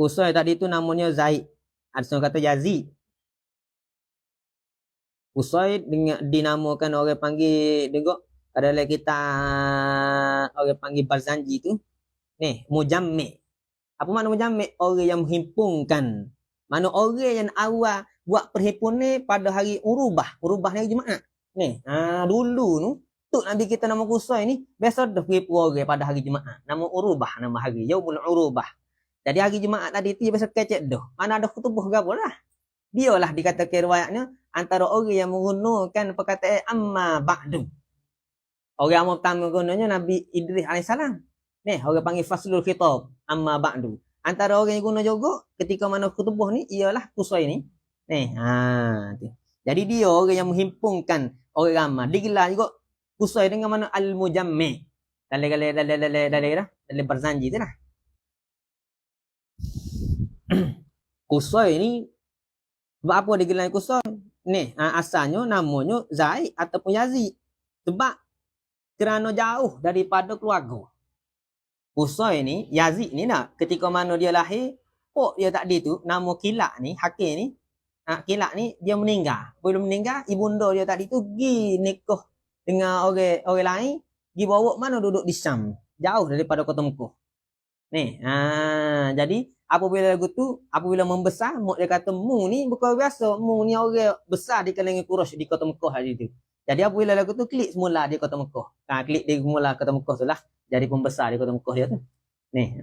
Qusay tadi tu namanya Zaid. Ada seorang kata Yazid. Qusay dinamakan orang panggil tengok adalah kita orang panggil Barzanji tu. Ni, mujammi'. Apa makna mujammi'? Orang yang menghimpunkan. Mana orang yang awal buat perhimpunan pada hari Urubah. Urubah ni hari Jumaat. Ni, dulu tu tok Nabi kita nama Qusay ni biasa dah pergi orang pada hari Jumaat. Nama Urubah nama hari. Yaumul Urubah. Jadi hari Jumaat tadi tu dia biasa kecek dah. Mana ada khutbah ke apa lah. Dialah dikatakan riwayatnya antara orang yang menggunakan perkataan amma ba'du. Orang yang pertama gunanya Nabi Idris alaihissalam. Ni orang panggil faslul khitab amma ba'du. Antara orang yang guna juga ketika mana khutbah ni ialah Qusay ni. Ni jadi dia orang yang menghimpunkan orang ramai. Digelar juga Qusay dengan mana al-mujammi'. Dalam Barzanji tu lah. Qusay ni sebab apa digelar Qusay? Ni asalnya namanya Zaid ataupun Yazid. Sebab kerana jauh daripada keluarga. Qusay ni, Yazid ni nak ketika mana dia lahir, dia tak tu, nama Kilak ni, Hakim ni, Kilak ni dia meninggal. Belum meninggal, ibunda dia tadi tu pergi nikah dengan orang lain, pergi bawa mana duduk di Syam, jauh daripada kota Mekah. Ni, jadi apabila lagu tu, apabila membesar, mak dia kata mu ni bukan biasa, mu ni orang besar di kalangan Quraisy di kota Mekah hari tu. Jadi apabila lagu tu klik semula di kota Mekah. Klik di semula kota Mekah tu lah. Jadi pembesar di kota Mekah dia tu. Ni,